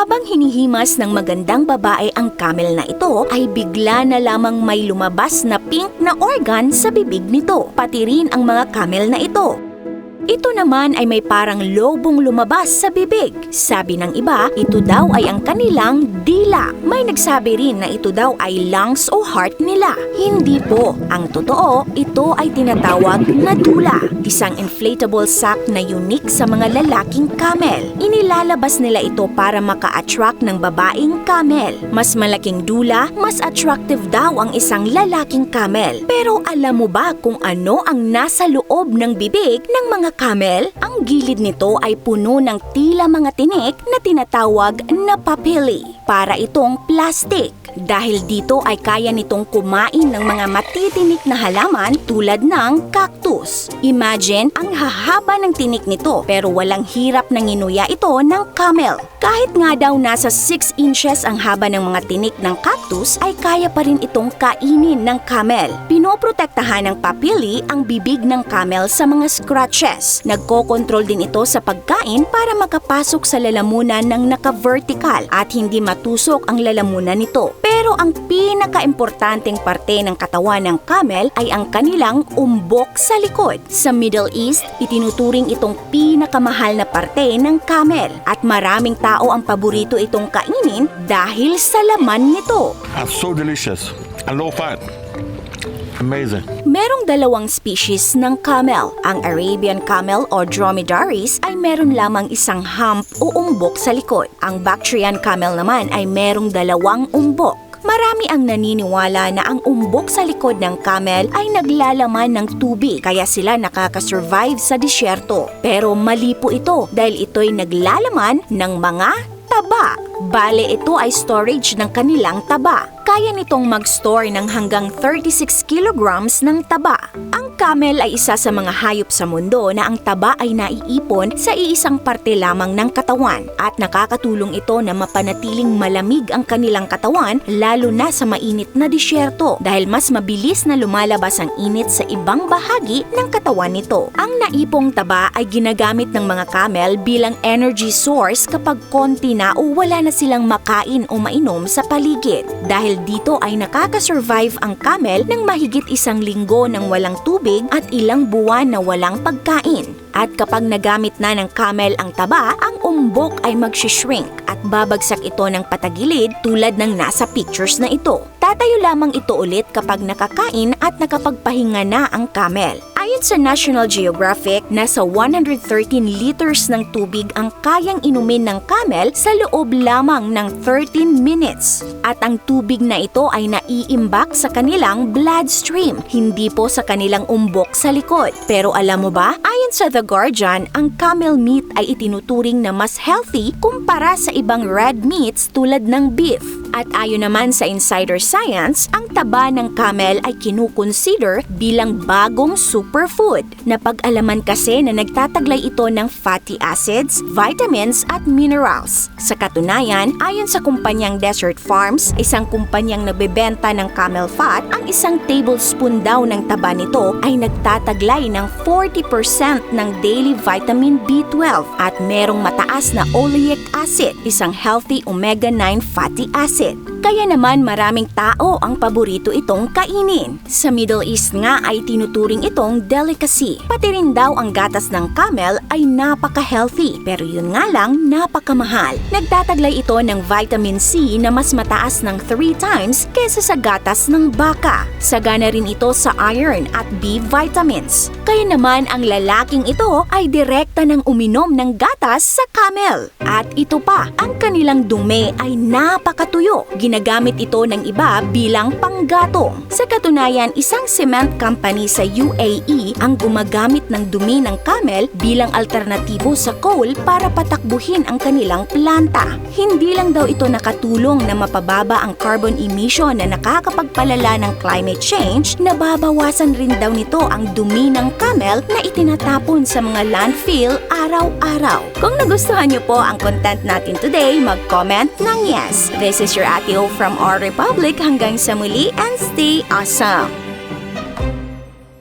Habang hinihimas ng magandang babae ang camel na ito, ay bigla na lamang may lumabas na pink na organ sa bibig nito, pati rin ang mga camel na ito. Ito naman ay may parang lobong lumabas sa bibig. Sabi ng iba, ito daw ay ang kanilang dila. May nagsabi rin na ito daw ay lungs o heart nila. Hindi po. Ang totoo, ito ay tinatawag na dula. Isang inflatable sack na unique sa mga lalaking camel. Inilalabas nila ito para maka-attract ng babaeng camel. Mas malaking dula, mas attractive daw ang isang lalaking camel. Pero alam mo ba kung ano ang nasa loob ng bibig ng mga camel? Ang gilid nito ay puno ng tila mga tinik na tinatawag na papilli. Para itong plastic. Dahil dito ay kaya nitong kumain ng mga matitinik na halaman tulad ng cactus. Imagine ang hahaba ng tinik nito pero walang hirap na nginuya ito ng camel. Kahit nga daw nasa 6 inches ang haba ng mga tinik ng cactus ay kaya pa rin itong kainin ng camel. Pinoprotektahan ng papilli ang bibig ng camel sa mga scratches. Nagkokontrol din ito sa pagkain para makapasok sa lalamunan ng naka-vertical at hindi matusok ang lalamunan nito. Pero ang pinaka-importanteng parte ng katawan ng camel ay ang kanilang umbok sa likod. Sa Middle East, itinuturing itong pinakamahal na parte ng camel at maraming tao ang paborito itong kainin dahil sa laman nito. So delicious and low fat. Amazing. Merong dalawang species ng camel. Ang Arabian camel o dromedaries ay meron lamang isang hump o umbok sa likod. Ang Bactrian camel naman ay merong dalawang umbok. Marami ang naniniwala na ang umbok sa likod ng camel ay naglalaman ng tubig kaya sila nakakasurvive sa disyerto. Pero mali po ito dahil ito'y naglalaman ng mga taba. Bale, ito ay storage ng kanilang taba. Kaya nitong mag-store ng hanggang 36 kilograms ng taba. Ang camel ay isa sa mga hayop sa mundo na ang taba ay naiipon sa iisang parte lamang ng katawan at nakakatulong ito na mapanatiling malamig ang kanilang katawan lalo na sa mainit na disyerto dahil mas mabilis na lumalabas ang init sa ibang bahagi ng katawan nito. Ang naipong taba ay ginagamit ng mga camel bilang energy source kapag konti na o wala na silang makain o mainom sa paligid. Dahil dito ay nakakasurvive ang camel ng mahigit 1 linggo ng walang tubig at ilang buwan na walang pagkain. At kapag nagamit na ng camel ang taba, ang umbok ay magsishrink at babagsak ito ng patagilid tulad ng nasa pictures na ito. Tatayo lamang ito ulit kapag nakakain at nakapagpahinga na ang camel. Ayon sa National Geographic, nasa 113 liters ng tubig ang kayang inumin ng camel sa loob lamang ng 13 minutes. At ang tubig na ito ay naiimbak sa kanilang bloodstream, hindi po sa kanilang umbok sa likod. Pero alam mo ba, ayon sa The Guardian, ang camel meat ay itinuturing na mas healthy kumpara sa ibang red meats tulad ng beef. At ayon naman sa Insider Science, ang taba ng camel ay kinukonsider bilang bagong superfood. Napag-alaman kasi na nagtataglay ito ng fatty acids, vitamins at minerals. Sa katunayan, ayon sa kumpanyang Desert Farms, isang kumpanyang nagbebenta ng camel fat, ang isang tablespoon daw ng taba nito ay nagtataglay ng 40% ng daily vitamin B12 at merong mataas na oleic acid, isang healthy omega-9 fatty acid. Kaya naman maraming tao ang paborito itong kainin. Sa Middle East nga ay tinuturing itong delicacy. Pati rin daw ang gatas ng camel ay napaka-healthy, pero yun nga lang napakamahal. Nagtataglay ito ng vitamin C na mas mataas ng 3 times kesa sa gatas ng baka. Sagana rin ito sa iron at B vitamins. Kaya naman ang lalaking ito ay direkta ng uminom ng gatas sa camel. At ito pa, ang kanilang dumi ay napakatuyo. Ginagamit ito ng iba bilang panggatong. Sa katunayan, isang cement company sa UAE ang gumagamit ng dumi ng camel bilang alternatibo sa coal para patakbuhin ang kanilang planta. Hindi lang daw ito nakatulong na mapababa ang carbon emission na nakakapagpalala ng climate change, nababawasan rin daw nito ang dumi ng camel na itinatapon sa mga landfill araw-araw. Kung nagustuhan niyo po ang content natin today, mag-comment ng yes. This is your Ate O from Our Republic. Hanggang sa muli and stay awesome!